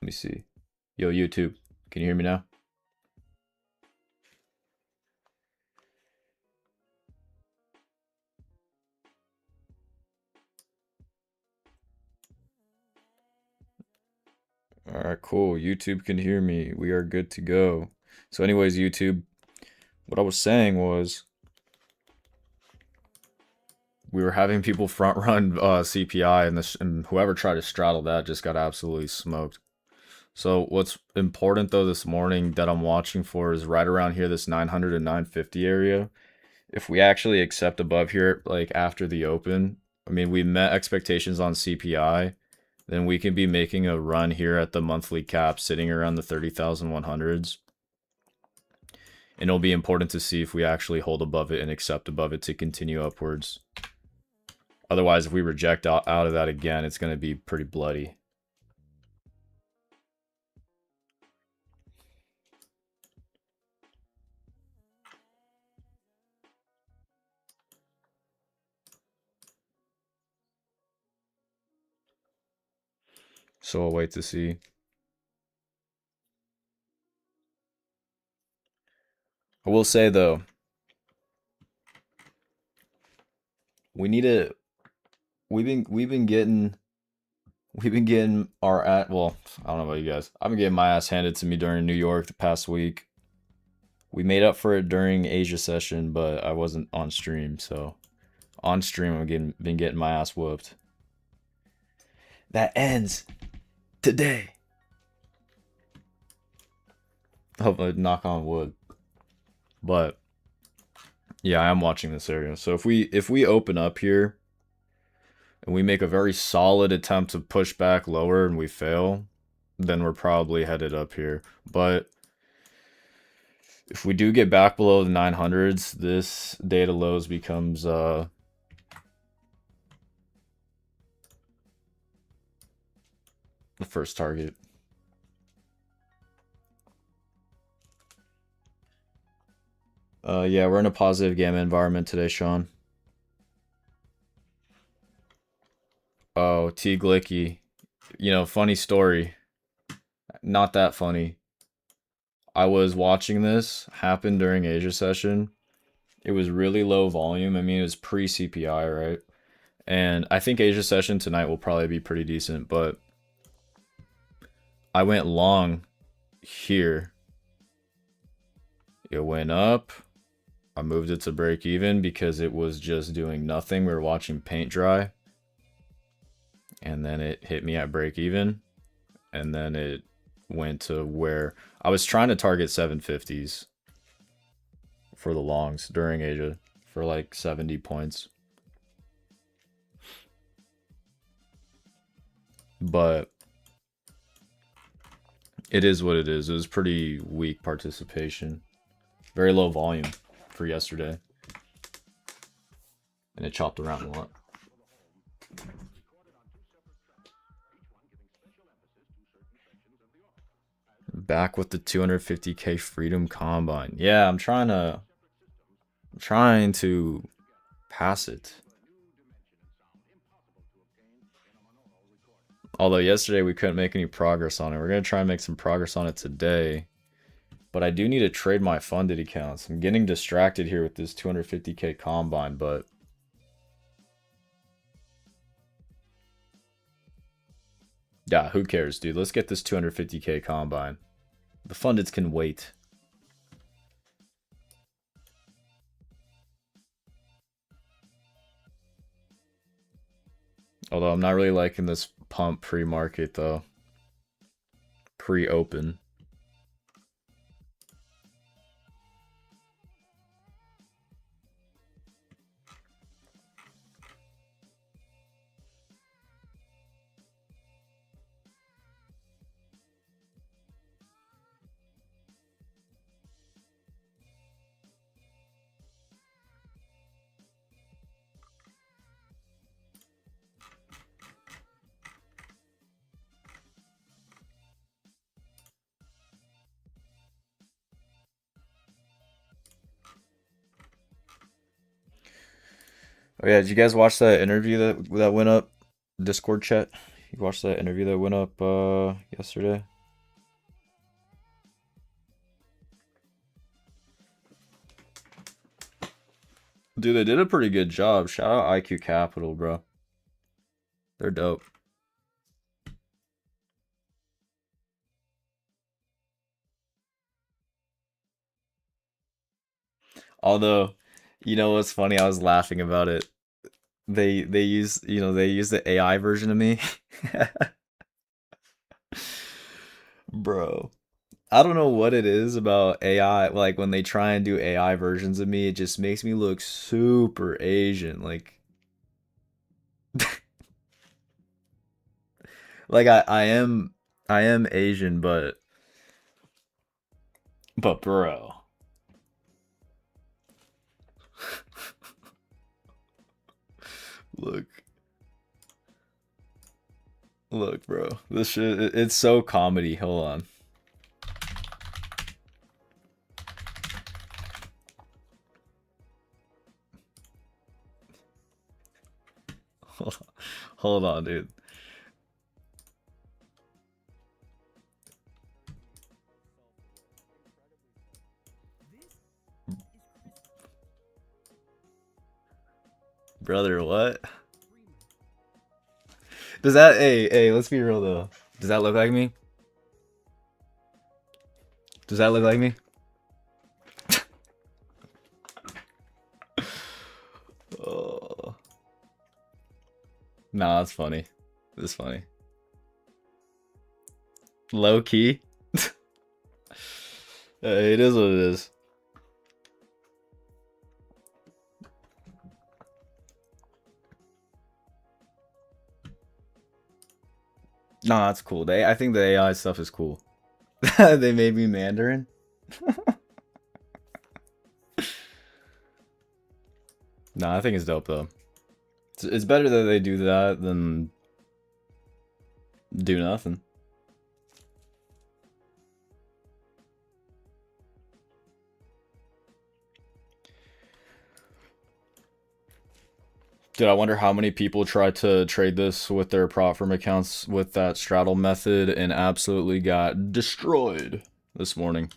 me see. Yo, YouTube, can you hear me now? All right, cool. YouTube can hear me. We are good to go. So anyways, YouTube, what I was saying was we were having people front run CPI, and whoever tried to straddle that just got absolutely smoked. So what's important though this morning that I'm watching for is right around here, this 900 and 950 area. If we actually accept above here, like after the open, I mean, we met expectations on CPI, then we can be making a run here at the monthly cap sitting around the 30,100s. And it'll be important to see if we actually hold above it and accept above it to continue upwards. Otherwise, if we reject out of that again, it's going to be pretty bloody. So I'll wait to see. I will say though, we need to. We've been getting our well, I don't know about you guys. I've been getting my ass handed to me during New York the past week. We made up for it during Asia session, but I wasn't on stream, so on stream I've been getting my ass whooped. That ends today. Hopefully, knock on wood. But yeah, I am watching this area. So if we open up here and we make a very solid attempt to push back lower and we fail, then we're probably headed up here. But if we do get back below the 900s, this data lows becomes the first target. Yeah, we're in a positive gamma environment today, Sean. Oh, T Glicky. You know, funny story. Not that funny. I was watching this happen during Asia session. It was really low volume. I mean, it was pre-CPI, right? And I think Asia session tonight will probably be pretty decent, but I went long here. It went up. I moved it to break even because it was just doing nothing. We were watching paint dry. And then it hit me at break even. And then it went to where I was trying to target 750s for the longs during Asia for like 70 points. But it is what it is. It was pretty weak participation. Very low volume for yesterday. And it chopped around a lot. Back with the 250k Freedom Combine. Yeah, I'm trying to pass it. Although yesterday we couldn't make any progress on it. We're going to try and make some progress on it today. But I do need to trade my funded accounts. I'm getting distracted here with this 250k Combine, but yeah, who cares, dude? Let's get this 250k Combine. The fundeds can wait. Although I'm not really liking this pump pre-market though. Pre-open. Oh yeah, did you guys watch that interview that went up Discord chat? You watched that interview that went up yesterday? Dude, they did a pretty good job. Shout out IQ Capital, bro. They're dope. Although, you know what's funny? I was laughing about it. They use, they use the AI version of me. Bro. I don't know what it is about AI. Like when they try and do AI versions of me, it just makes me look super Asian. Like I am Asian, but bro. Look, look, bro. This shit, it's so comedy. Hold on. Hold on, hold on, dude. Brother, what? Does that, hey, let's be real though. Does that look like me? Does that look like me? Oh. Nah, that's funny. That's funny. Low key. It is what it is. Nah, that's cool. I think the AI stuff is cool. They made me Mandarin. Nah, I think it's dope though. It's better that they do that than do nothing. Dude, I wonder how many people tried to trade this with their prop firm accounts with that straddle method and absolutely got destroyed this morning.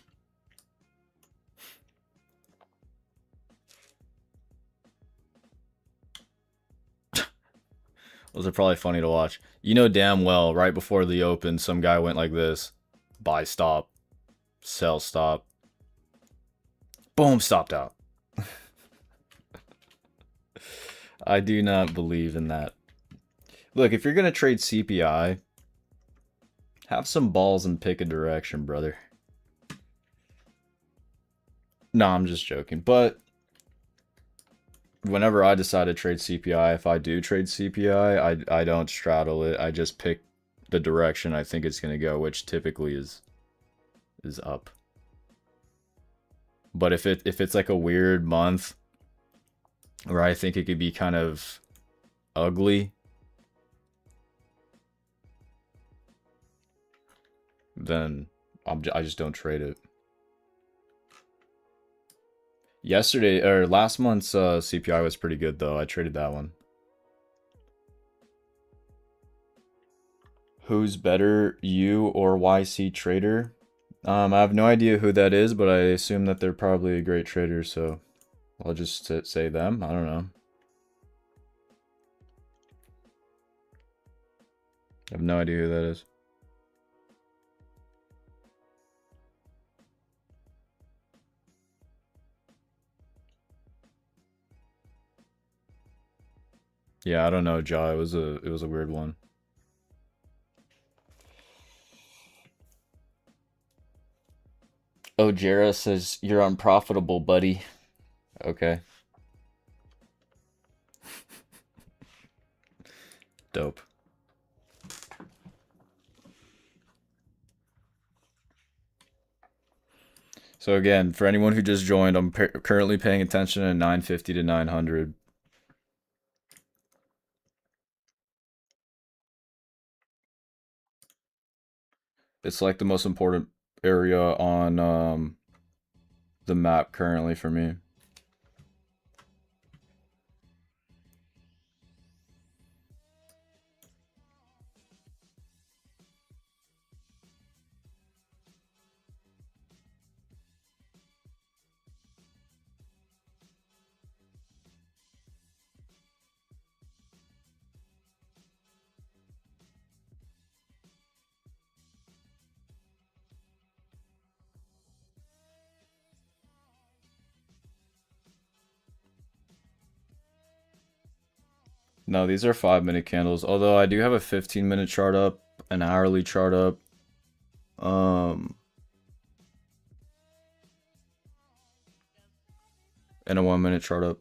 Those are probably funny to watch. You know damn well, right before the open, some guy went like this. Buy stop. Sell stop. Boom, stopped out. I do not believe in that. Look, if you're going to trade CPI, have some balls and pick a direction, brother. No, I'm just joking. But whenever I decide to trade CPI, if I do trade CPI, I don't straddle it. I just pick the direction I think it's going to go, which typically is up. But if it's like a weird month where I think it could be kind of ugly, then I just don't trade it. Yesterday or last month's CPI was pretty good though. I traded that one. Who's better, you or YC Trader? I have no idea who that is, but I assume that they're probably a great trader, so I'll just say them. I don't know. I have no idea who that is. Yeah, I don't know, Ja. It was a weird one. Oh, Jera says you're unprofitable, buddy. Okay. Dope. So again, for anyone who just joined, I'm currently paying attention at 950 to 900. It's like the most important area on the map currently for me. No, these are 5-minute candles. Although I do have a 15-minute chart up, an hourly chart up. And a 1-minute chart up.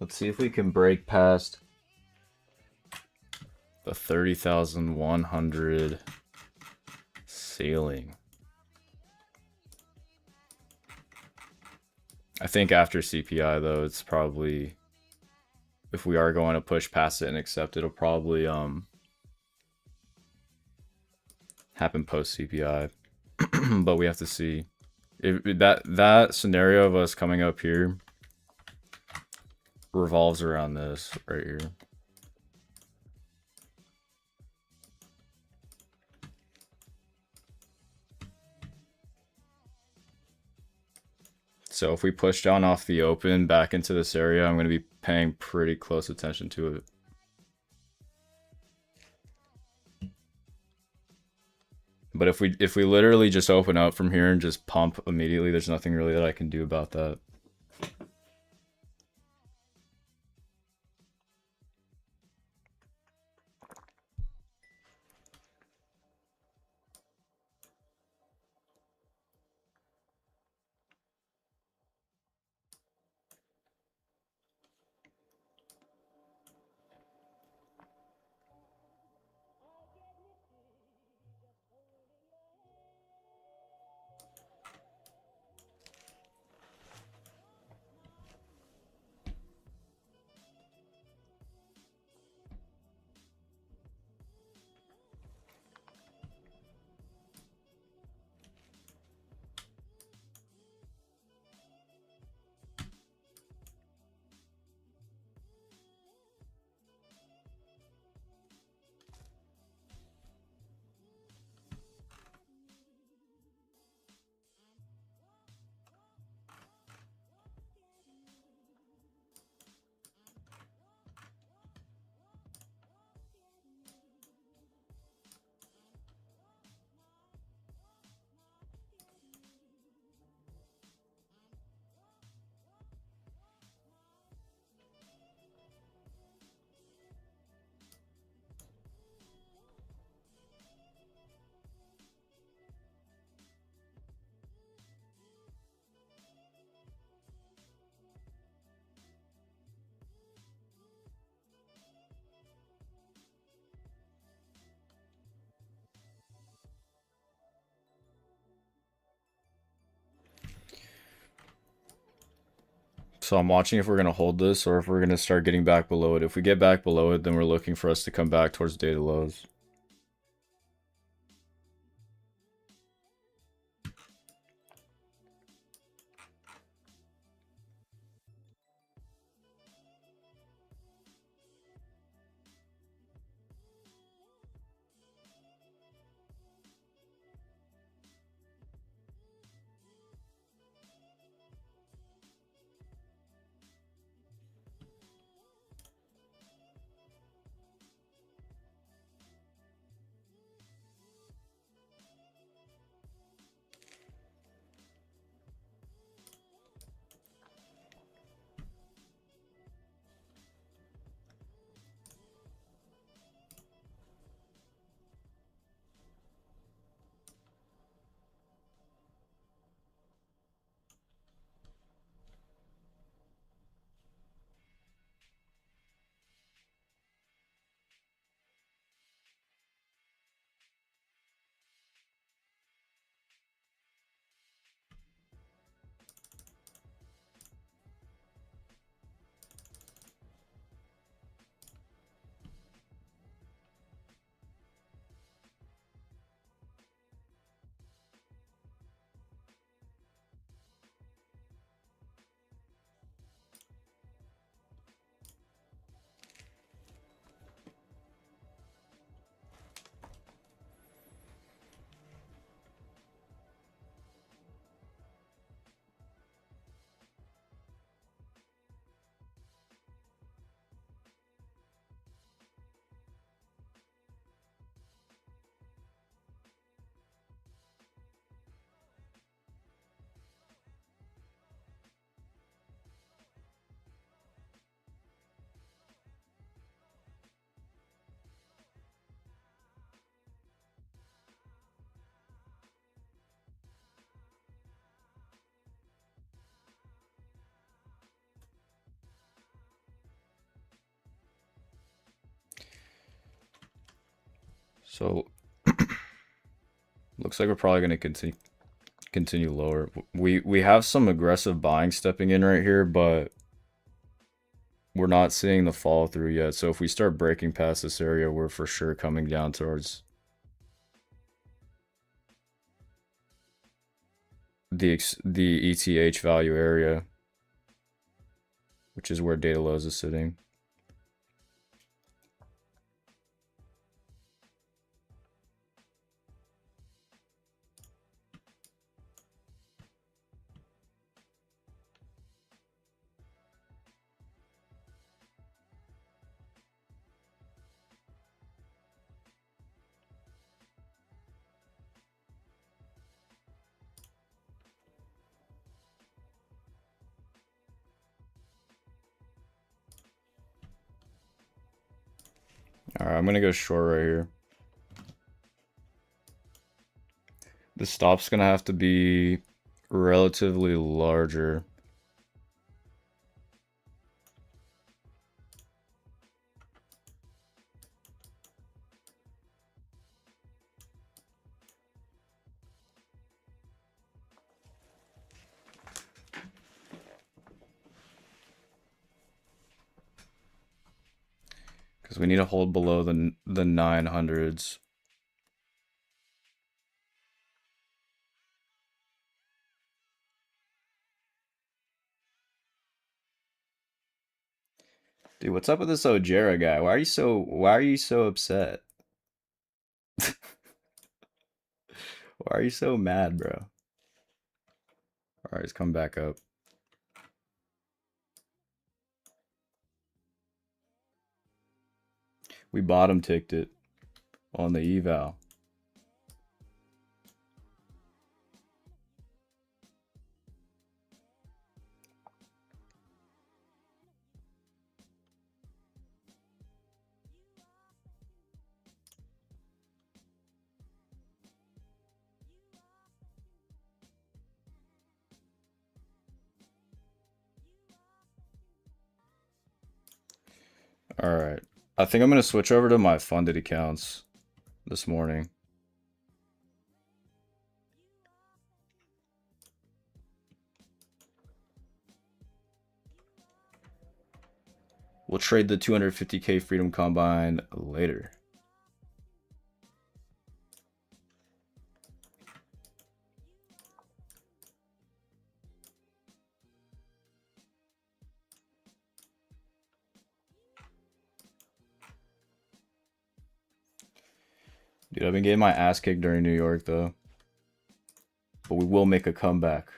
Let's see if we can break past the 30,100 ceiling. I think after CPI though, it's probably, if we are going to push past it and accept it, it'll probably happen post CPI. But we have to see. If that scenario of us coming up here revolves around this right here. So if we push down off the open back into this area, I'm going to be paying pretty close attention to it. But if we literally just open up from here and just pump immediately, there's nothing really that I can do about that. So I'm watching if we're going to hold this or if we're going to start getting back below it. If we get back below it, then we're looking for us to come back towards data lows. So looks like we're probably going to continue lower. We have some aggressive buying stepping in right here, but we're not seeing the follow through yet. So if we start breaking past this area, we're for sure coming down towards the ETH value area, which is where data lows is sitting. All right, I'm gonna go short right here. The stop's gonna have to be relatively larger. Because we need to hold below the 900s. Dude, what's up with this Ojera guy? Why are you so upset? Why are you so mad, bro? Alright, let's come back up. We bottom ticked it on the eval. Alright. I think I'm going to switch over to my funded accounts this morning. We'll trade the 250k Freedom Combine later. Dude, I've been getting my ass kicked during New York, though. But we will make a comeback.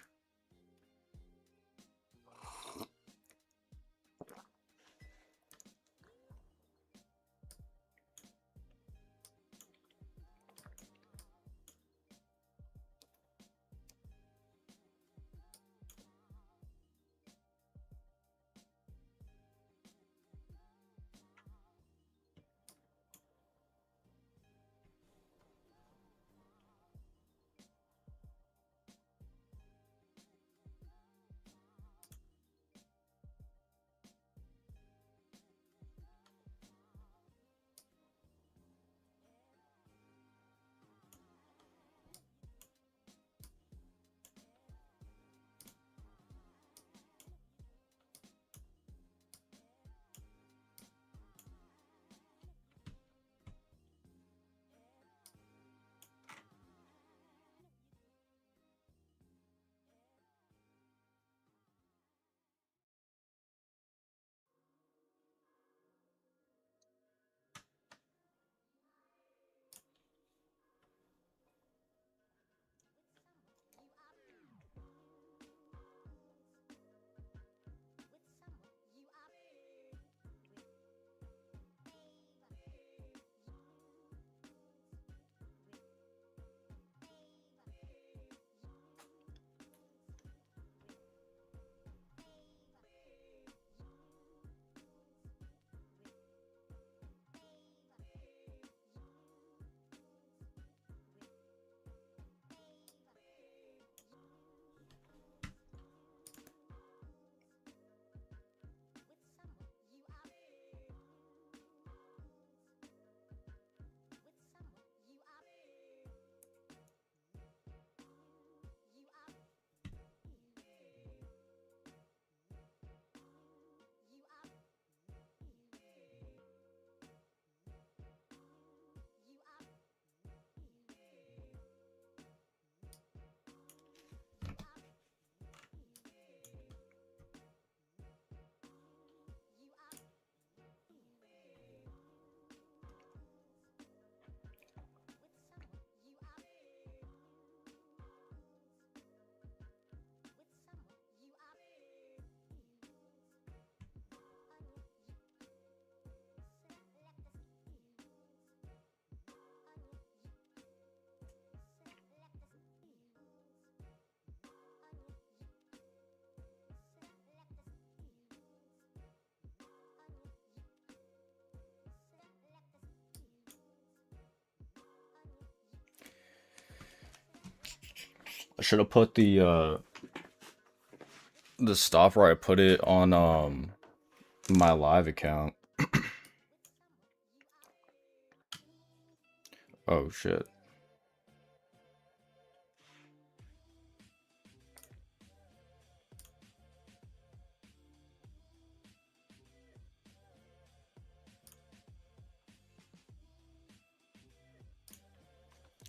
I should have put the stop where I put it on my live account. Oh shit.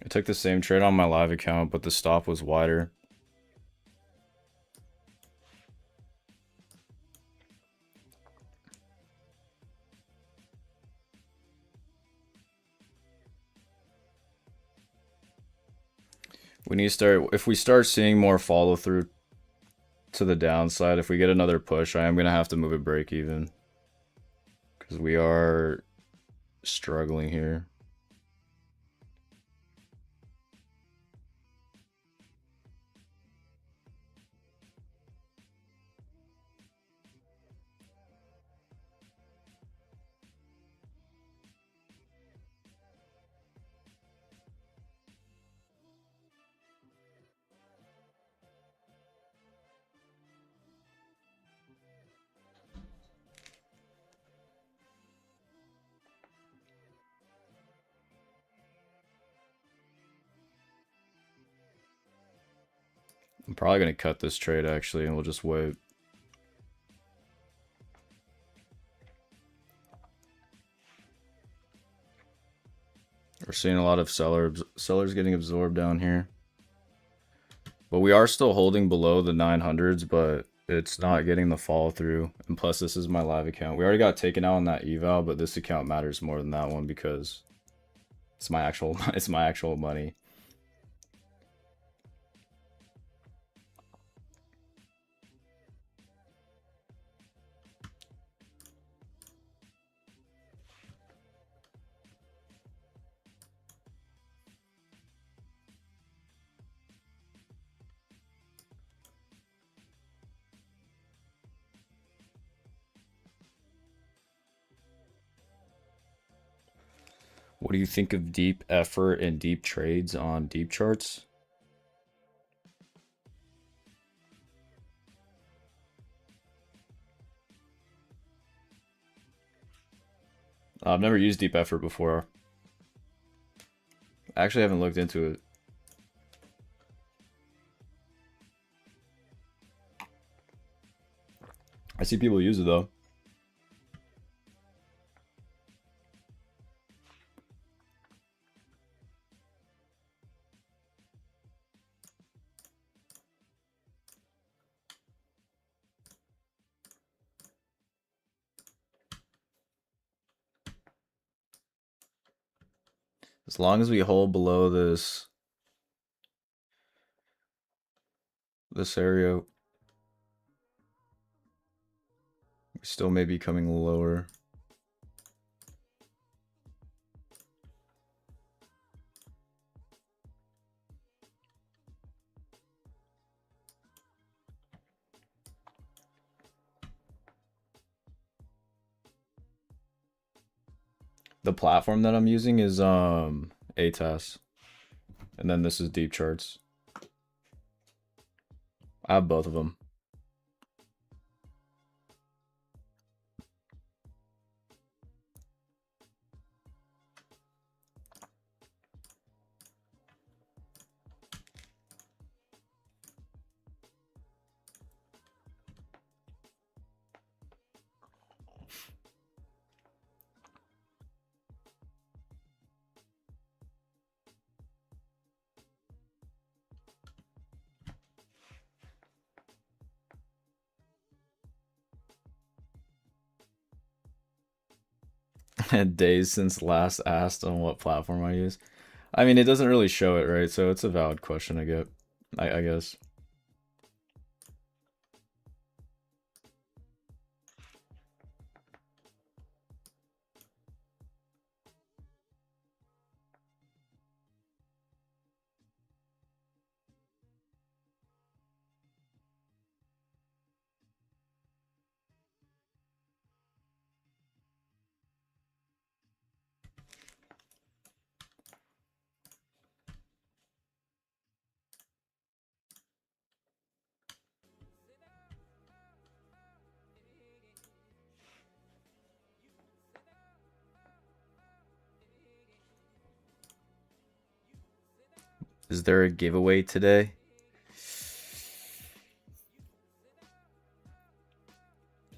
I took the same trade on my live account, but the stop was wider. We need to start, if we start seeing more follow through to the downside, if we get another push, I am going to have to move it break even. Because we are struggling here. I'm probably going to cut this trade actually, and we'll just wait. We're seeing a lot of sellers getting absorbed down here. But we are still holding below the 900s, but it's not getting the follow through. And plus, this is my live account. We already got taken out on that eval, but this account matters more than that one because it's my actual money. What do you think of deep effort and deep trades on deep charts? I've never used deep effort before. I actually haven't looked into it. I see people use it though. As long as we hold below this area, we still may be coming lower. The platform that I'm using is ATAS. And then this is deep charts. I have both of them. Days since last asked on what platform I use. I mean, it doesn't really show it, right? So it's a valid question I get, I guess. Is there a giveaway today?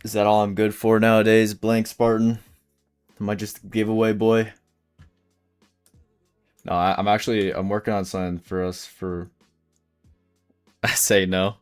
Is that all I'm good for nowadays, Blank Spartan? Am I just a giveaway boy? No, I'm working on something for us for. I say no.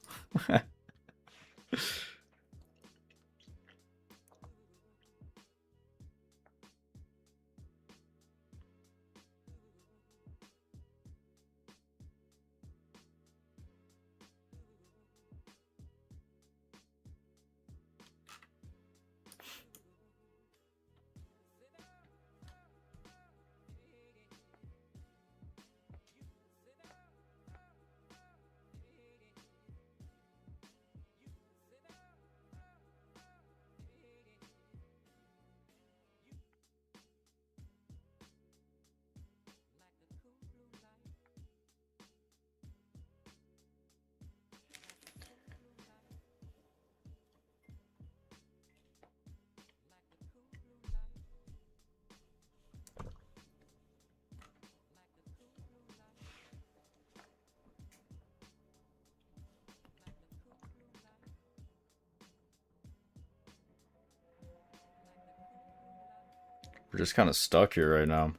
We're just kind of stuck here right now.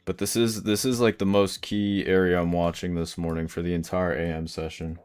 But this is like the most key area I'm watching this morning for the entire AM session.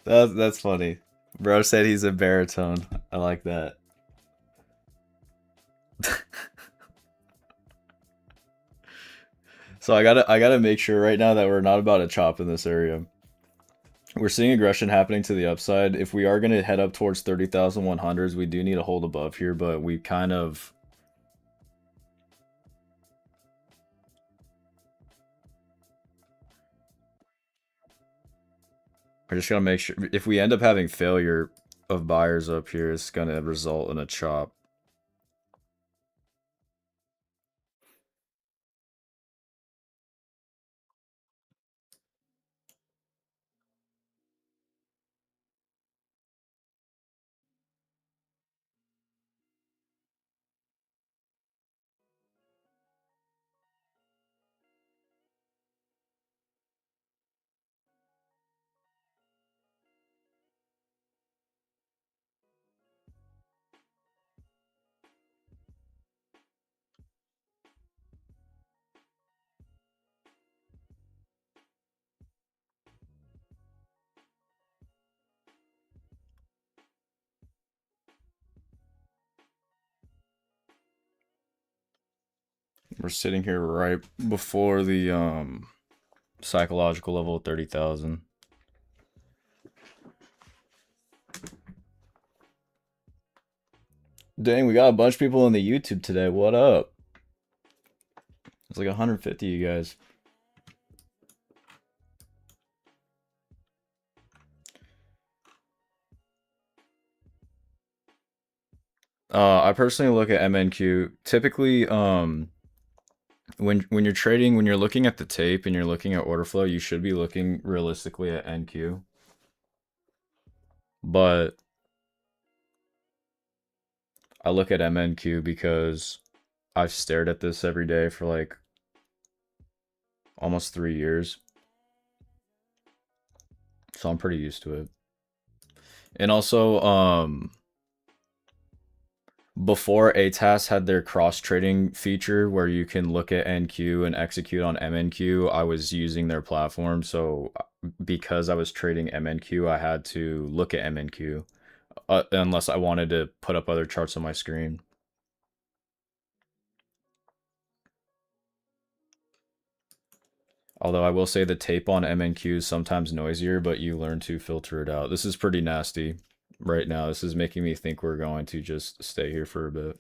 That's funny. Bro said he's a baritone. I like that. So I gotta make sure right now that we're not about to chop in this area. We're seeing aggression happening to the upside. If we are gonna head up towards 30,100s, we do need to hold above here, but we kind of are just gonna make sure if we end up having failure of buyers up here, it's gonna result in a chop. We're sitting here right before the psychological level of 30,000. Dang, we got a bunch of people on the YouTube today. What up? It's like 150 of you guys. I personally look at MNQ. Typically, when you're trading, when you're looking at the tape and you're looking at order flow, you should be looking realistically at NQ. But I look at MNQ because I've stared at this every day for like almost 3 years. So I'm pretty used to it. And also, before ATAS had their cross trading feature where you can look at NQ and execute on MNQ, I was using their platform. So because I was trading MNQ, I had to look at MNQ unless I wanted to put up other charts on my screen. Although I will say the tape on MNQ is sometimes noisier, but you learn to filter it out. This is pretty nasty right now. This is making me think we're going to just stay here for a bit.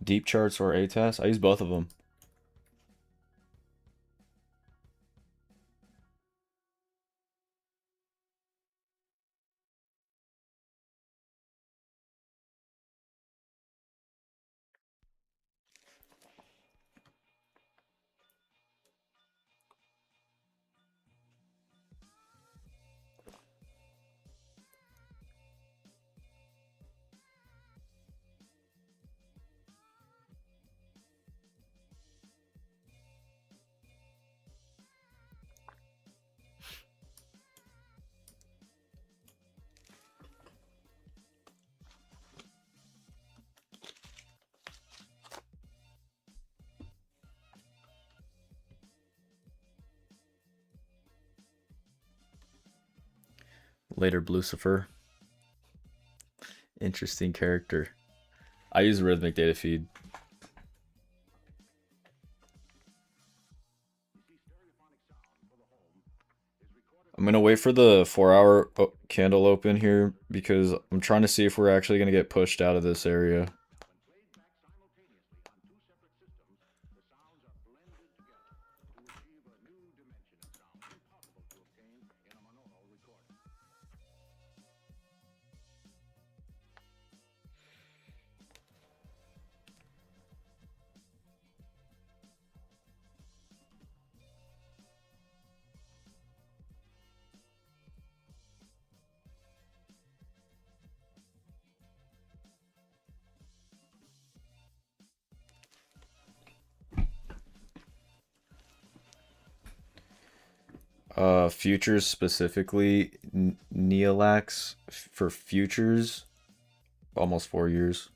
Deep charts or ATAS? I use both of them. Later, Lucifer. Interesting character. I use rhythmic data feed. I'm gonna wait for the 4-hour candle open here because I'm trying to see if we're actually gonna get pushed out of this area. Futures specifically, Neolax for futures, almost 4 years.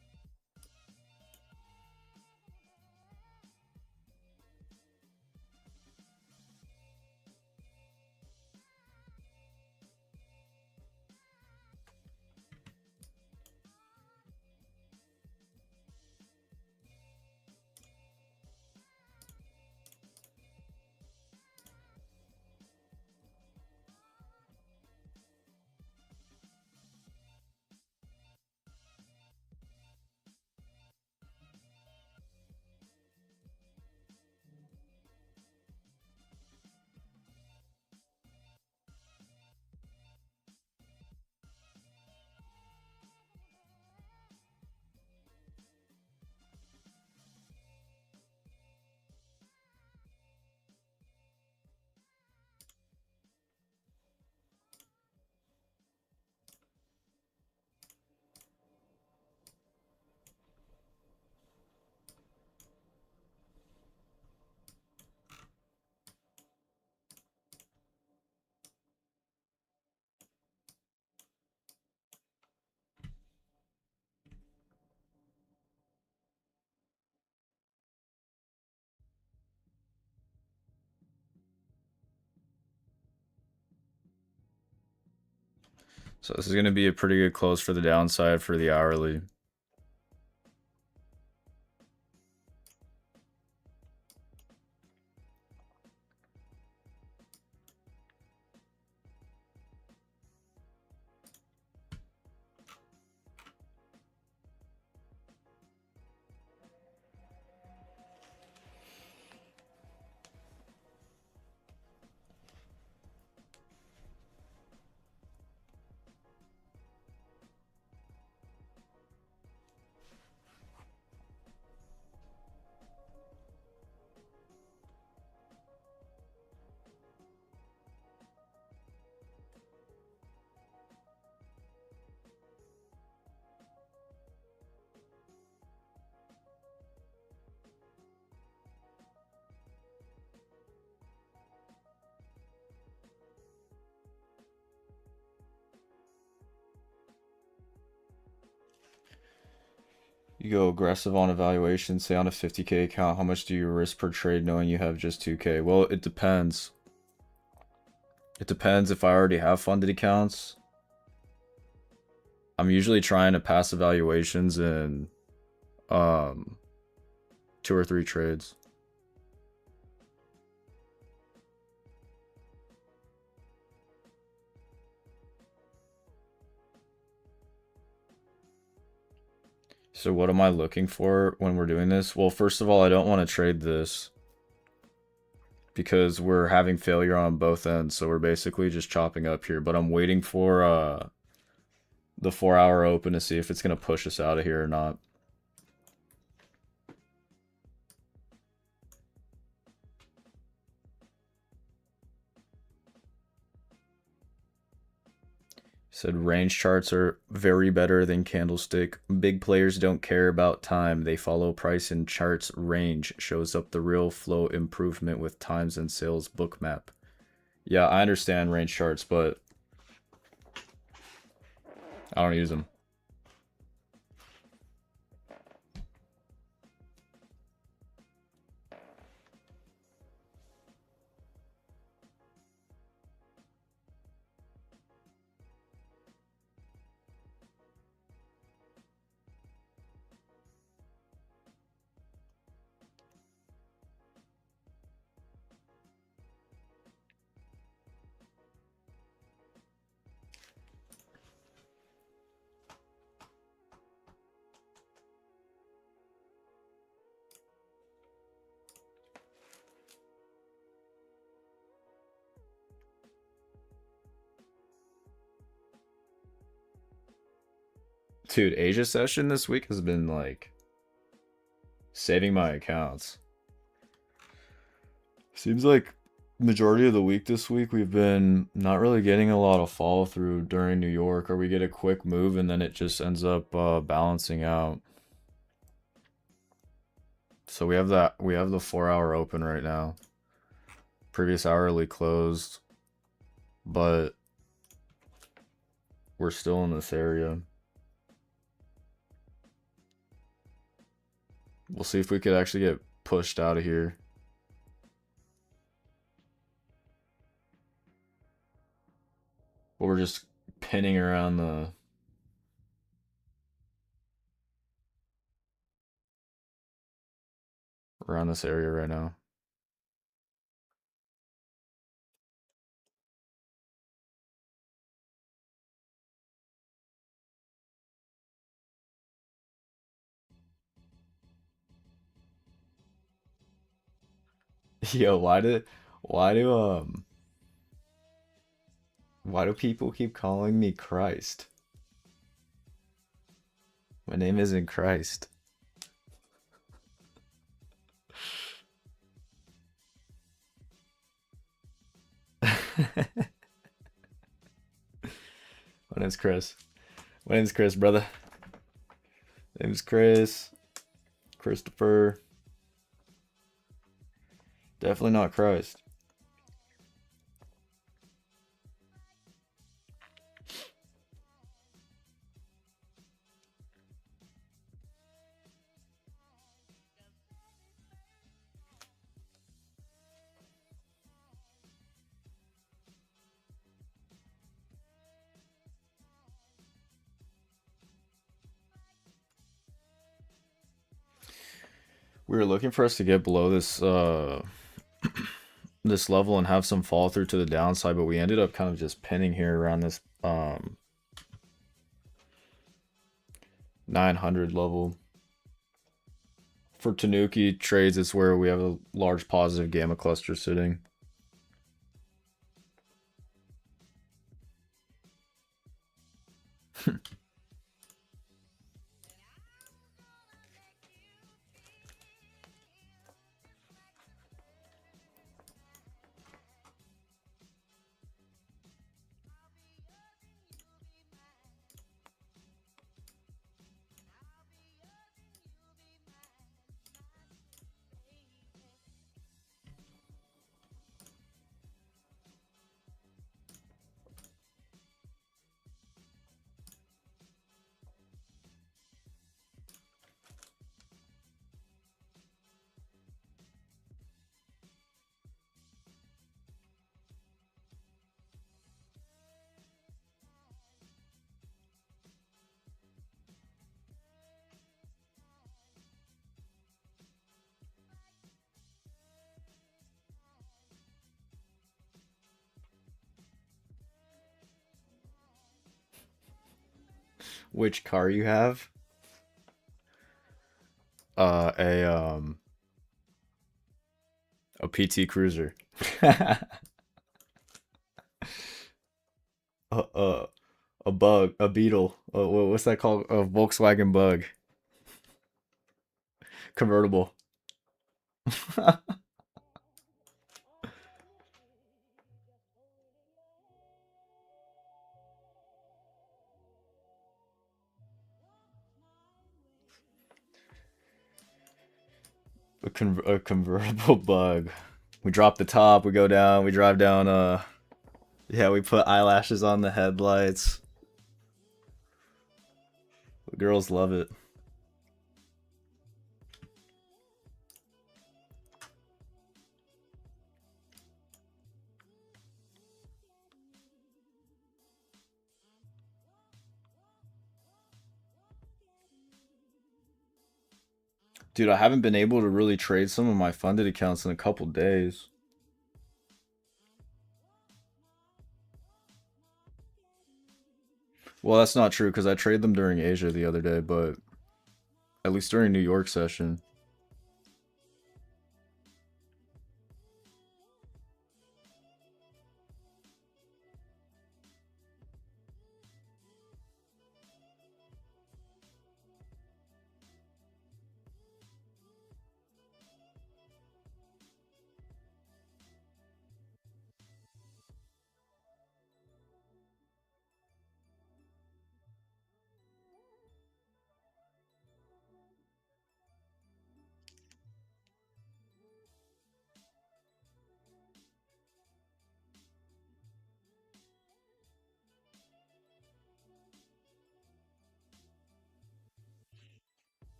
So this is going to be a pretty good close for the downside for the hourly. You go aggressive on evaluation, say on a 50K account, how much do you risk per trade knowing you have just 2K? Well, it depends. It depends if I already have funded accounts. I'm usually trying to pass evaluations in 2 or 3 trades. So what am I looking for when we're doing this? Well, first of all, I don't want to trade this because we're having failure on both ends. So we're basically just chopping up here, but I'm waiting for the 4-hour open to see if it's going to push us out of here or not. Said range charts are very better than candlestick. Big players don't care about time. They follow price and charts. Range shows up the real flow improvement with times and sales bookmap. Yeah, I understand range charts, but I don't use them. Dude, Asia session this week has been like saving my accounts. Seems like majority of the week this week we've been not really getting a lot of follow through during New York, or we get a quick move and then it just ends up balancing out. So we have the 4-hour open right now. Previous hourly closed, but we're still in this area. We'll see if we could actually get pushed out of here. But we're just pinning around this area right now. Yo, why do people keep calling me Christ? My name isn't Christ. My name's Chris. My name's Chris, brother. Name's Chris. Christopher. Definitely not Christ. We were looking for us to get below this this level and have some fall through to the downside, but we ended up kind of just pinning here around this 900 level. For Tanuki trades, it's where we have a large positive gamma cluster sitting. Which car you have? Uh, a um, a PT Cruiser. uh, uh, a bug, a Beetle. What's that called? A Volkswagen Bug, convertible. A convertible Bug. We drop the top. We go down. We drive down. Yeah, we put eyelashes on the headlights. The girls love it. Dude, I haven't been able to really trade some of my funded accounts in a couple days. Well, that's not true because I traded them during Asia the other day, but at least during New York session.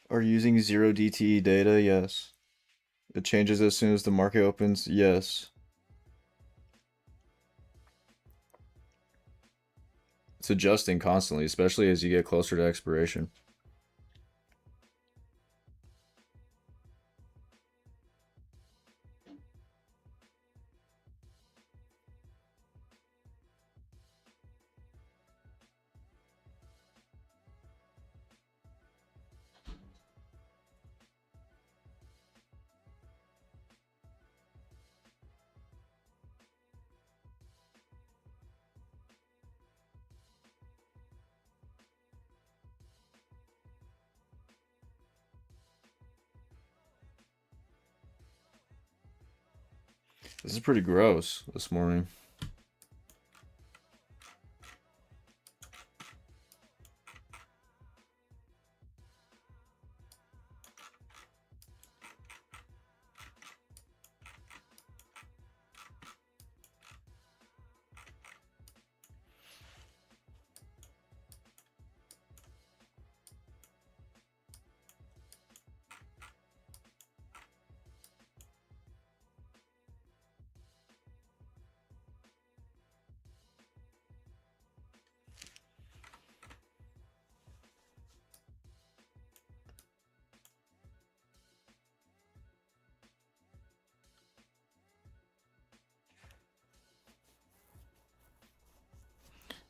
Are you using zero DTE data? Yes. It changes as soon as the market opens? Yes. It's adjusting constantly, especially as you get closer to expiration. This is pretty gross this morning.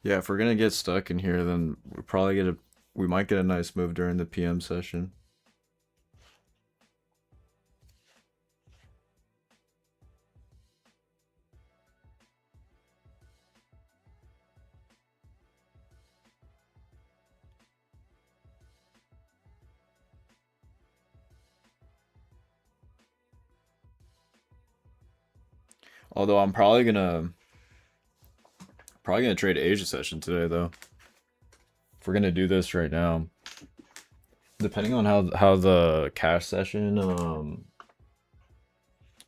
Yeah, if we're gonna get stuck in here, then we might get a nice move during the PM session. Although I'm probably gonna trade Asia session today though. If we're gonna do this right now, depending on how the cash session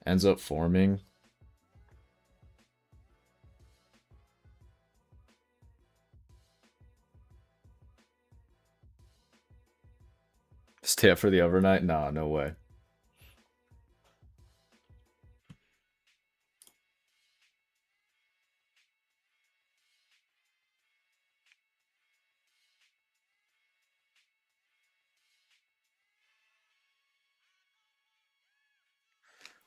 ends up forming. Stay up for the overnight? Nah, no way.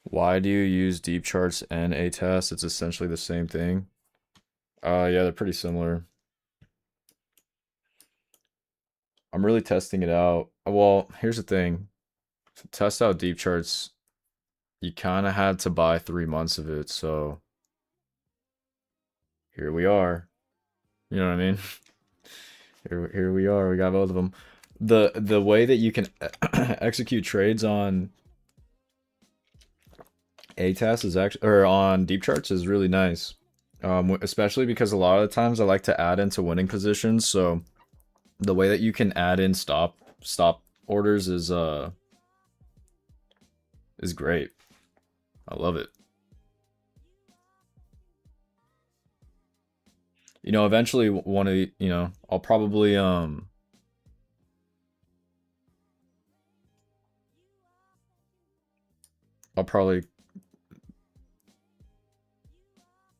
Why do you use deep charts and a test? It's essentially the same thing. Yeah, they're pretty similar. I'm really testing it out. Well, here's the thing. To test out deep charts, you kind of had to buy 3 months of it, so here we are. You know what I mean? Here we are. We got both of them. The way that you can execute trades on a test is actually, or on deep charts, is really nice. Especially because a lot of the times I like to add into winning positions, so the way that you can add in stop orders is great. I love it. You know, eventually one of the, I'll probably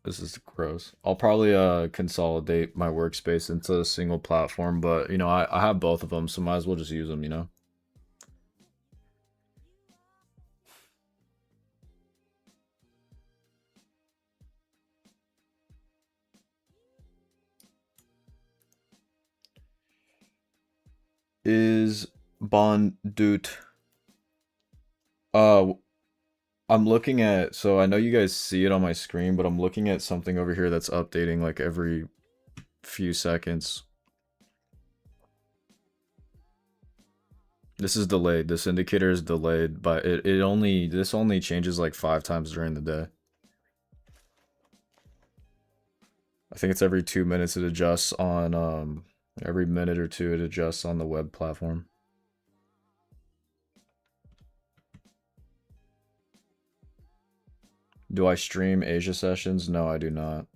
this is gross. I'll probably consolidate my workspace into a single platform, but I have both of them, so might as well just use them, Is Bondut uh I'm looking at, so I know you guys see it on my screen, but I'm looking at something over here that's updating like every few seconds. This is delayed. This indicator is delayed, but this only changes like 5 times during the day. I think it's every 2 minutes it adjusts on every minute or two it adjusts on the web platform. Do I stream Asia sessions? No, I do not.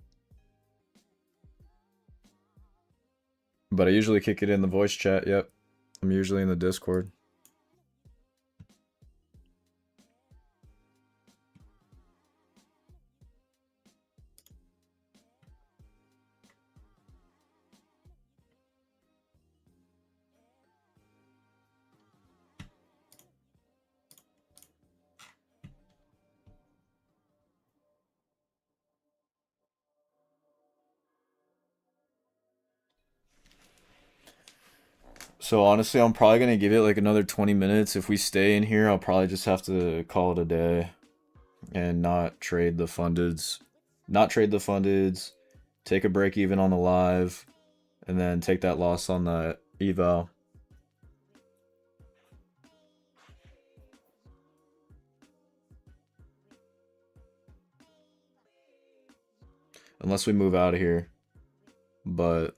But I usually kick it in the voice chat. Yep. I'm usually in the Discord. So honestly, I'm probably gonna give it like another 20 minutes. If we stay in here, I'll probably just have to call it a day and not trade the fundeds. Not trade the fundeds, take a break even on the live, and then take that loss on the eval. unless we move out of here. But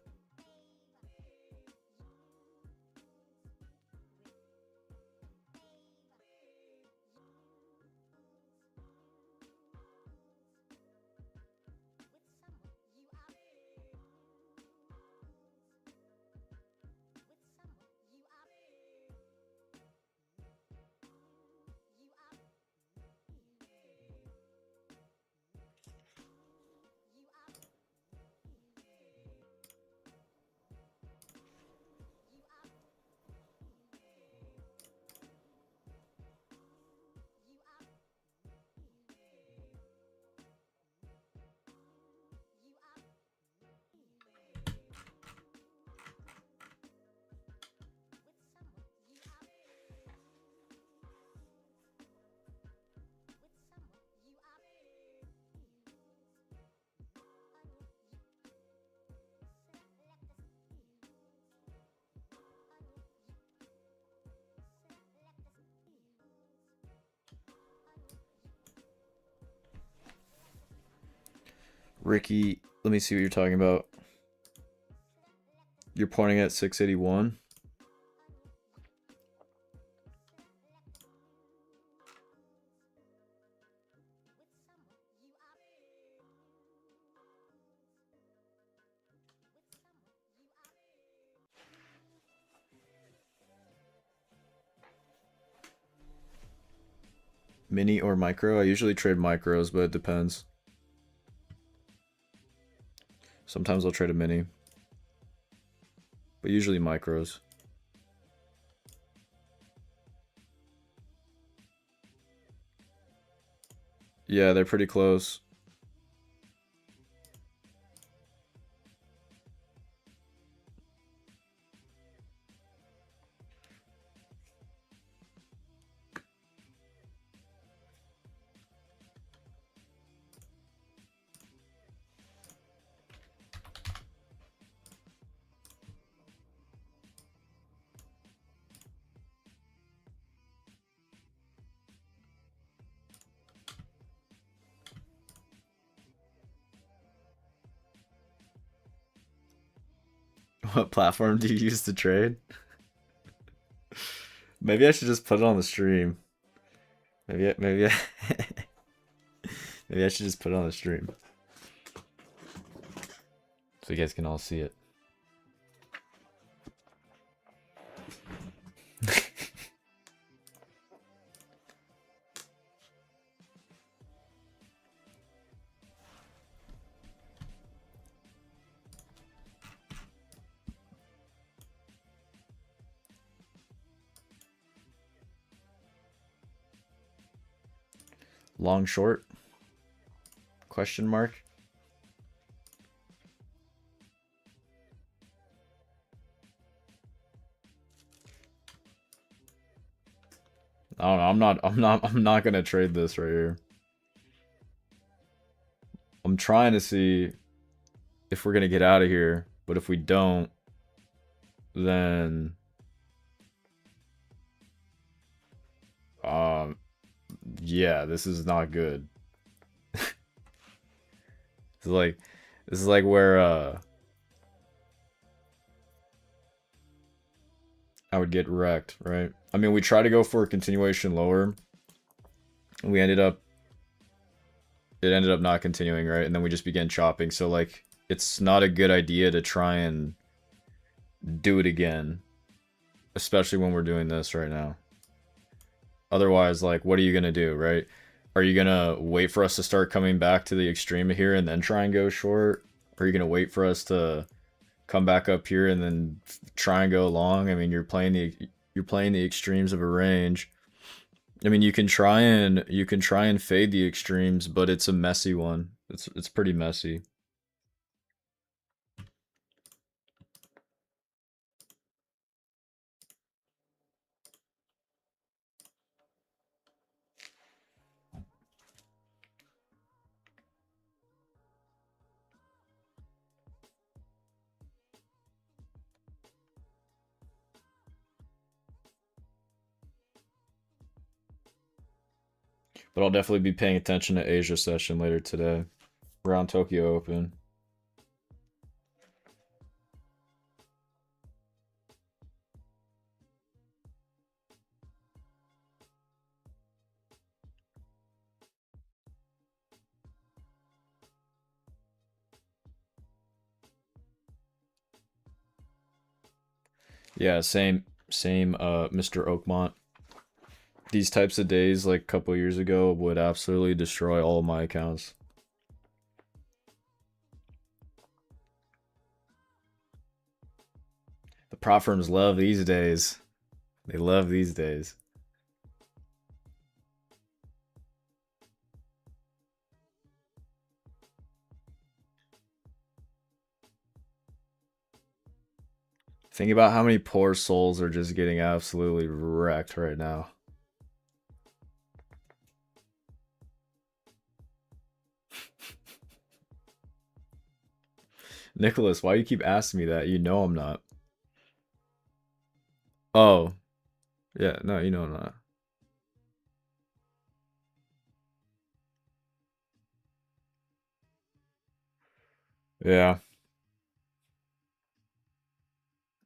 Ricky, let me see what you're talking about. You're pointing at 681. Mini or micro? I usually trade micros, but it depends. Sometimes I'll trade a mini, but usually micros. Yeah, they're pretty close. What platform do you use to trade? Maybe I should just put it on the stream. Maybe maybe maybe I should just put it on the stream so you guys can all see it. Long short? Question mark? I don't know. I'm not gonna trade this right here. I'm trying to see if we're gonna get out of here, but if we don't, then yeah, this is not good. This is like where I would get wrecked, right? I mean, we tried to go for a continuation lower, and it ended up not continuing, right? And then we just began chopping. So like, it's not a good idea to try and do it again, especially when we're doing this right now. Otherwise, like, what are you gonna do, right? Are you gonna wait for us to start coming back to the extreme here and then try and go short? Or are you gonna wait for us to come back up here and then try and go long? I mean, you're playing the extremes of a range. I mean, you can try and fade the extremes, but it's a messy one. It's pretty messy. But I'll definitely be paying attention to Asia session later today. around Tokyo Open. Yeah, same Mr. Oakmont. These types of days like a couple years ago would absolutely destroy all of my accounts. The prop firms love these days. They love these days. Think about how many poor souls are just getting absolutely wrecked right now. Nicholas, why you keep asking me that? You know I'm not. Oh, yeah, no, you know I'm not. Yeah.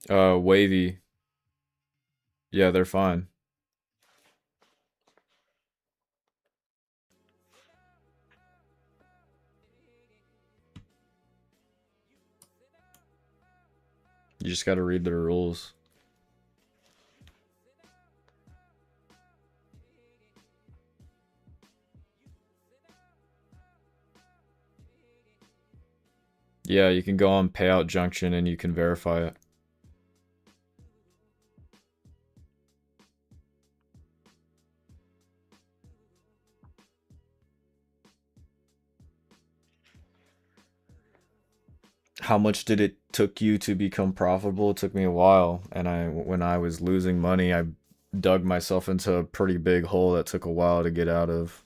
Wavy. Yeah, they're fine. You just gotta read their rules. Yeah, you can go on Payout Junction and you can verify it. How much did it took you to become profitable? It took me a while, and when I was losing money, I dug myself into a pretty big hole that took a while to get out of.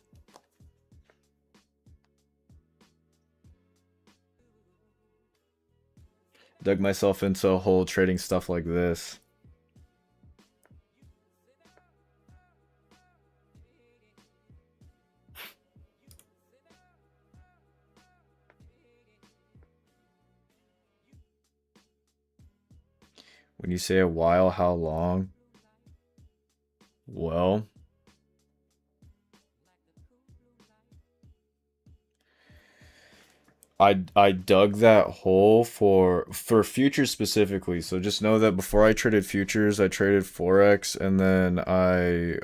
Dug myself into a hole trading stuff like this. When you say a while, how long? Well, I dug that hole for futures specifically. So just know that before I traded futures, I traded forex, and then I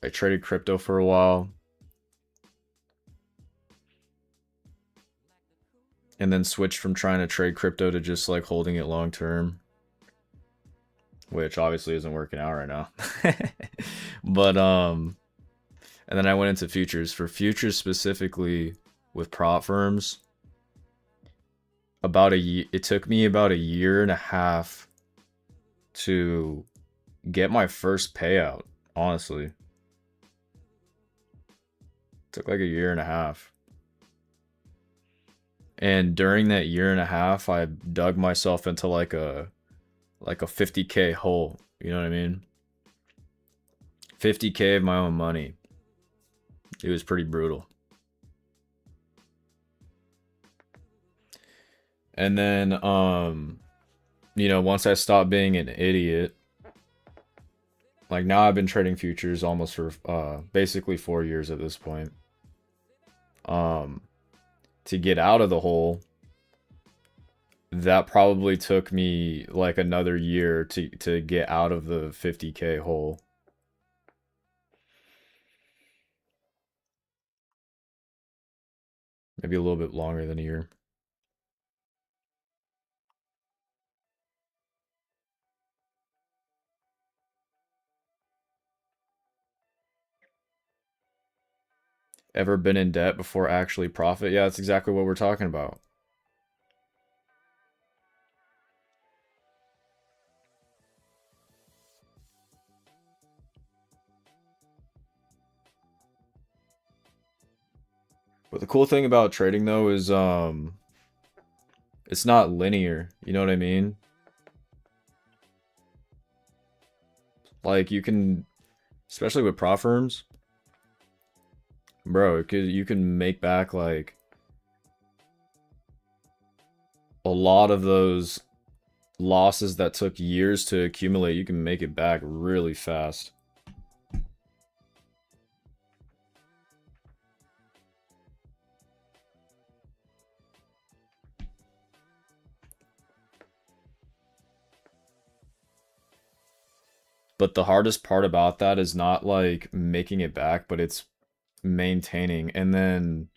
traded crypto for a while, and then switched from trying to trade crypto to just like holding it long term, which obviously isn't working out right now. But and then I went into futures. For futures specifically with prop firms, it took me about a year and a half to get my first payout, honestly. It took like a year and a half. And during that year and a half, I dug myself into like a 50K hole. You know what I mean? 50K of my own money. It was pretty brutal. And then once I stopped being an idiot, like now I've been trading futures almost for basically 4 years at this point. To get out of the hole, that probably took me like another year to get out of the 50K hole. Maybe a little bit longer than a year. Ever been in debt before actually profit? Yeah, that's exactly what we're talking about. But the cool thing about trading though is it's not linear. You know what I mean? Like you can, especially with prop firms, Bro, you can make back like a lot of those losses that took years to accumulate. You can make it back really fast. But the hardest part about that is not like making it back, but it's maintaining and then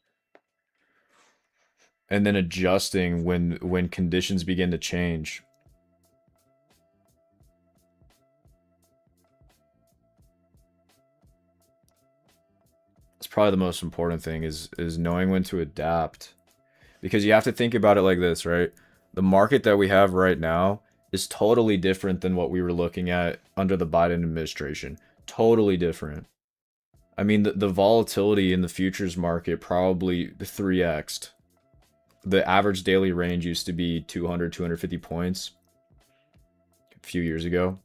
adjusting when conditions begin to change. It's probably the most important thing is knowing when to adapt. Because you have to think about it like this, right? The market that we have right now is totally different than what we were looking at under the Biden administration. Totally different. I mean, the volatility in the futures market probably 3x'd. The average daily range used to be 200, 250 points a few years ago.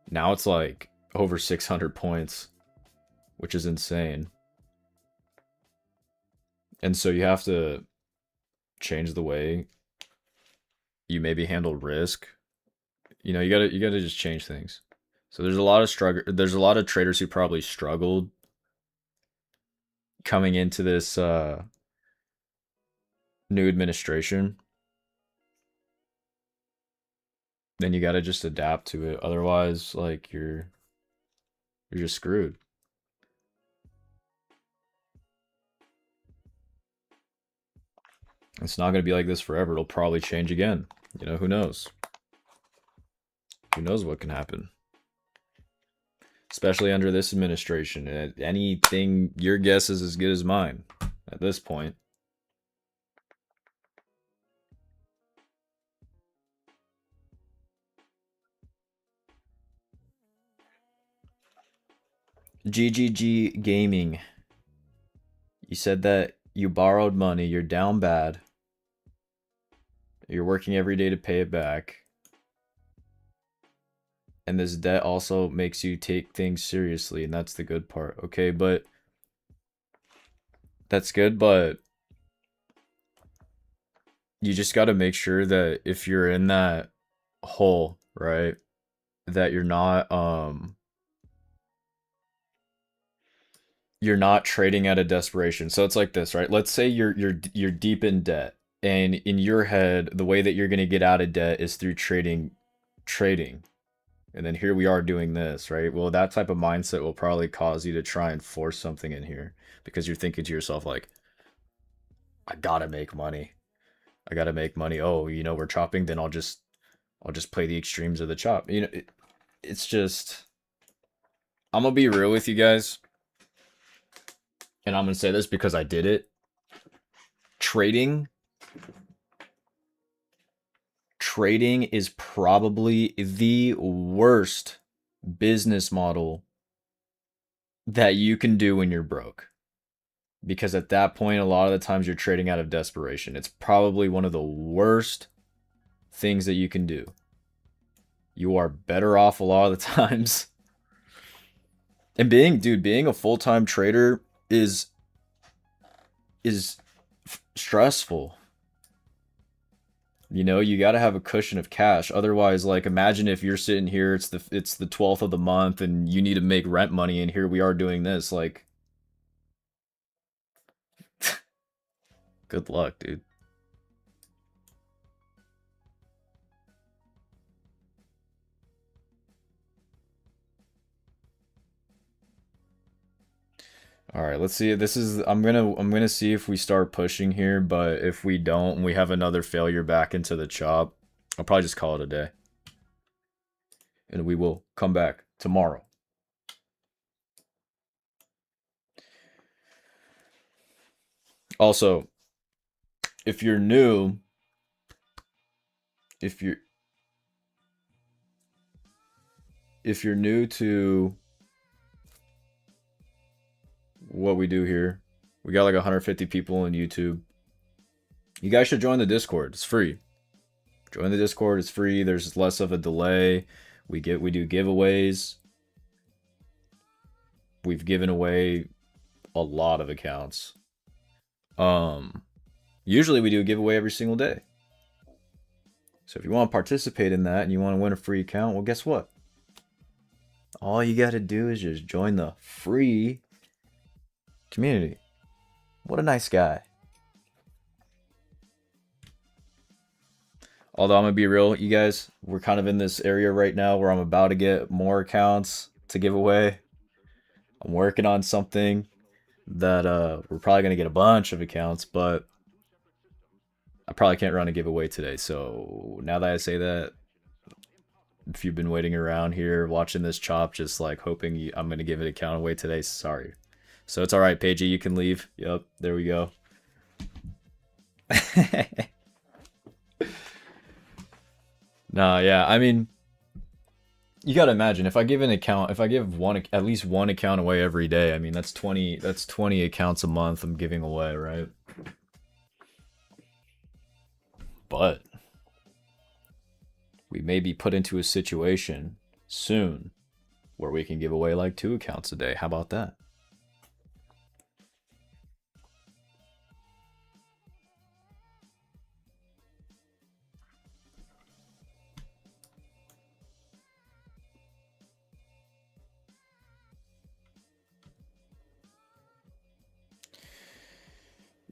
Now it's like over 600 points, which is insane. And so you have to change the way you maybe handle risk. You know, you gotta just change things. So there's a lot of traders who probably struggled coming into this new administration. Then you gotta just adapt to it. Otherwise, like you're just screwed. It's not gonna be like this forever. It'll probably change again. You know, who knows? Who knows what can happen? Especially under this administration. Anything, your guess is as good as mine at this point. GGG Gaming. You said that you borrowed money, you're down bad. You're working every day to pay it back. And this debt also makes you take things seriously, and that's the good part. Okay, but that's good, but you just got to make sure that if you're in that hole, right, that you're not trading out of desperation. So it's like this, right? Let's say you're deep in debt, and in your head, the way that you're going to get out of debt is through trading. And then here we are doing this, right? Well, that type of mindset will probably cause you to try and force something in here because you're thinking to yourself like, I gotta make money. I gotta make money. Oh, you know, we're chopping, then I'll just play the extremes of the chop. You know, it's just, I'm gonna be real with you guys. And I'm gonna say this because I did it. Trading is probably the worst business model that you can do when you're broke. Because at that point, a lot of the times you're trading out of desperation. It's probably one of the worst things that you can do. You are better off a lot of the times. And being a full-time trader is stressful. You know, you got to have a cushion of cash. Otherwise, like, imagine if you're sitting here, it's the 12th of the month, and you need to make rent money, and here we are doing this. Like, good luck, dude. All right, let's see. I'm gonna see if we start pushing here, but if we don't and we have another failure back into the chop, I'll probably just call it a day. And we will come back tomorrow. Also, if you're new, if you're new to what we do here, we got like 150 people on YouTube. You guys should join the Discord. It's free. Join the Discord. It's free. There's less of a delay. We do giveaways. we've given away a lot of accounts. Usually we do a giveaway every single day. So if you want to participate in that and you want to win a free account, well, guess what? All you got to do is just join the free community. What a nice guy. Although I'm going to be real, you guys, we're kind of in this area right now where I'm about to get more accounts to give away. I'm working on something that we're probably going to get a bunch of accounts, but I probably can't run a giveaway today. So now that I say that, if you've been waiting around here watching this chop, just like hoping I'm going to give an account away today, sorry. So it's all right, Paigey, you can leave. Yep, there we go. Nah, yeah, I mean, you gotta imagine if I give an account, if I give at least one account away every day, I mean that's 20 accounts a month I'm giving away, right? But we may be put into a situation soon where we can give away like 2 accounts a day. How about that?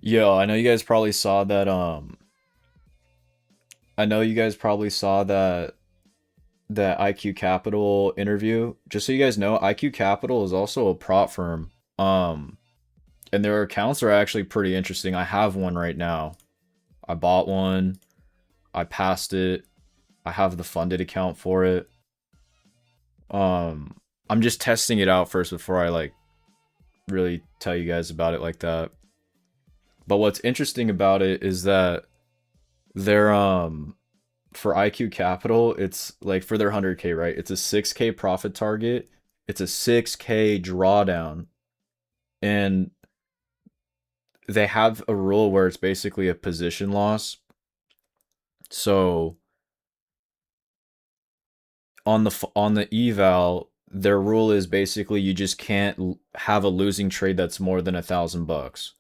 Yo, I know you guys probably saw that I know you guys probably saw that IQ Capital interview. Just so you guys know, IQ Capital is also a prop firm. And their accounts are actually pretty interesting. I have one right now. I bought one. I passed it. I have the funded account for it. I'm just testing it out first before I like really tell you guys about it like that. But what's interesting about it is that they're for IQ Capital, it's like for their 100K, right? It's a 6K profit target. It's a 6K drawdown. And they have a rule where it's basically a position loss. So on the eval, their rule is basically you just can't have a losing trade that's more than $1,000.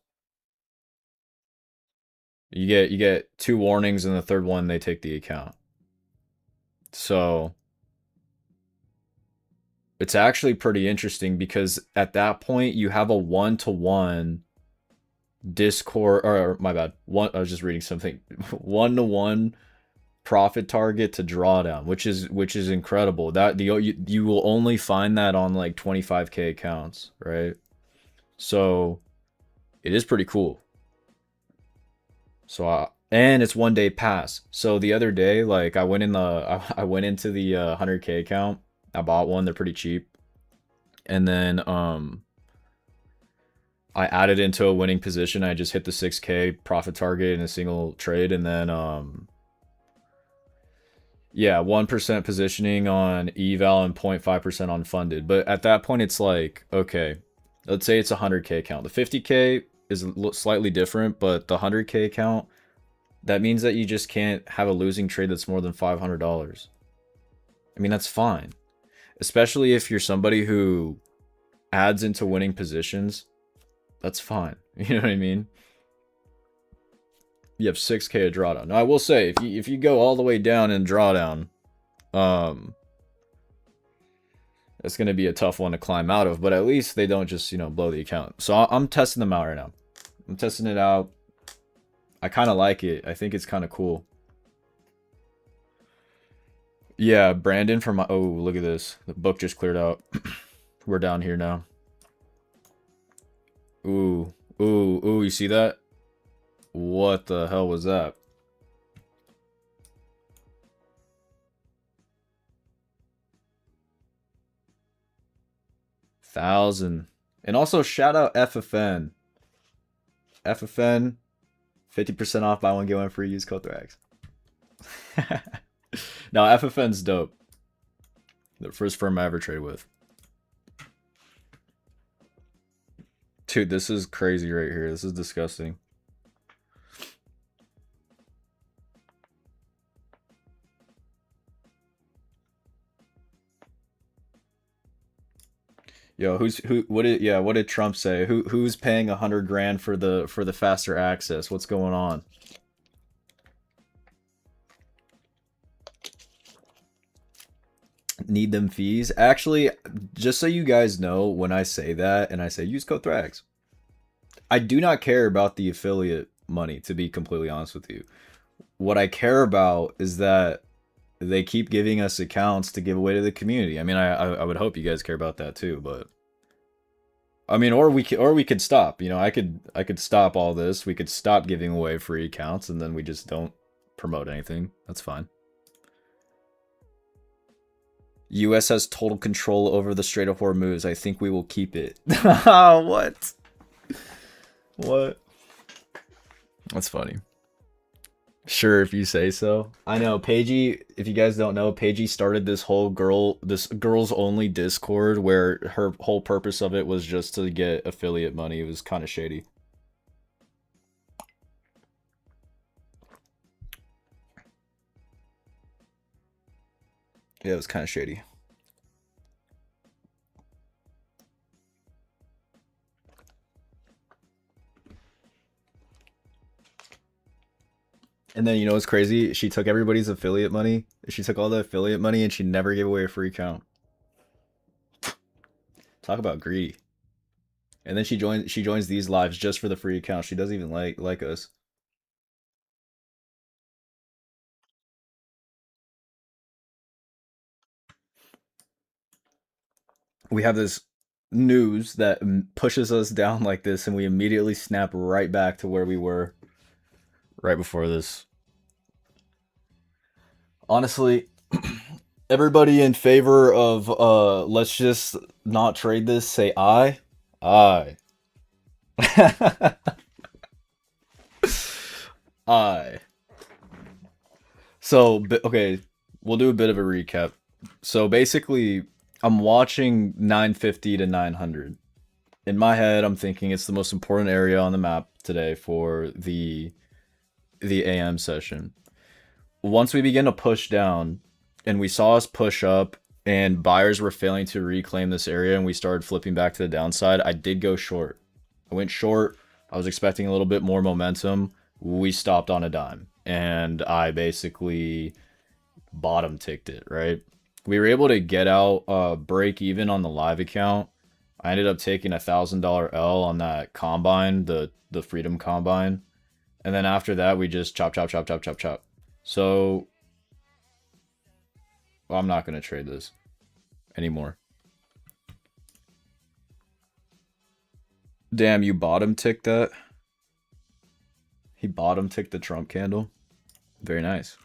You get 2 warnings, and the third one they take the account. So it's actually pretty interesting because at that point you have a 1-to-1 Discord, or my bad, I was just reading something. 1-to-1 profit target to drawdown, which is incredible. That you will only find that on like 25K accounts, right? So it is pretty cool. So and it's 1 day pass. So the other day, like I went into the 100K account. I bought one. They're pretty cheap. And then I added into a winning position. I just hit the 6K profit target in a single trade, and then yeah, 1% positioning on eval and 0.5% on funded. But at that point, it's like, okay, let's say it's a 100K account. The 50K is slightly different, but the 100K account, that means that you just can't have a losing trade that's more than $500. I mean, that's fine. Especially if you're somebody who adds into winning positions, that's fine. You know what I mean? You have 6K of drawdown. Now, I will say, if you go all the way down in drawdown, it's going to be a tough one to climb out of, but at least they don't just, blow the account. So I'm testing them out right now. I'm testing it out. I kind of like it. I think it's kind of cool. Yeah, Brandon from my... Oh, look at this. The book just cleared out. We're down here now. Ooh, you see that? What the hell was that? $1,000. And also shout out FFN. FFN, 50% off, buy one, get one free, use code Thrax. No, FFN's dope. The first firm I ever traded with. Dude, this is crazy right here. This is disgusting. Yo, what did Trump say? Who's paying 100 grand for the faster access? What's going on? Need them fees? Actually, just so you guys know, when I say that and I say use code Thrax, I do not care about the affiliate money, to be completely honest with you. What I care about is that they keep giving us accounts to give away to the community. I mean, I would hope you guys care about that too, but I mean, or we could stop. You know, I could stop all this. We could stop giving away free accounts, and then we just don't promote anything. That's fine. U.S. has total control over the Strait of Hormuz. I think we will keep it. What? What? That's funny. Sure, if you say so. I know, Paigey, if you guys don't know, Paigey started this whole this girls only Discord where her whole purpose of it was just to get affiliate money. It was kind of shady. Yeah, it was kind of shady. And then you know what's crazy? She took everybody's affiliate money. She took all the affiliate money and she never gave away a free account. Talk about greedy. And then she joins these lives just for the free account. She doesn't even like us. We have this news that pushes us down like this and we immediately snap right back to where we were right before this. Honestly, everybody in favor of let's just not trade this, say aye. Aye. Aye. So, okay, we'll do a bit of a recap. So basically, I'm watching 950 to 900. In my head, I'm thinking it's the most important area on the map today for the AM session. Once we begin to push down, and we saw us push up, and buyers were failing to reclaim this area, and we started flipping back to the downside, I did go short. I went short. I was expecting a little bit more momentum. We stopped on a dime, and I basically bottom ticked it, right? We were able to get out break even on the live account. I ended up taking $1,000 L on that combine, the Freedom Combine. And then after that, we just chop, chop, chop, chop, chop, chop. So, well, I'm not going to trade this anymore. Damn, you bottom ticked that? He bottom ticked the Trump candle. Very nice.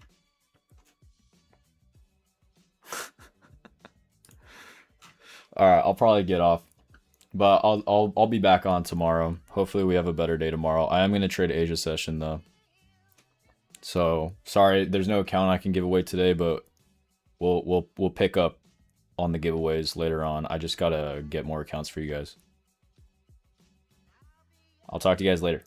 All right, I'll probably get off, but I'll be back on tomorrow. Hopefully, we have a better day tomorrow. I am gonna trade Asia session though. So sorry, there's no account I can give away today, but we'll pick up on the giveaways later on. I just gotta get more accounts for you guys. I'll talk to you guys later.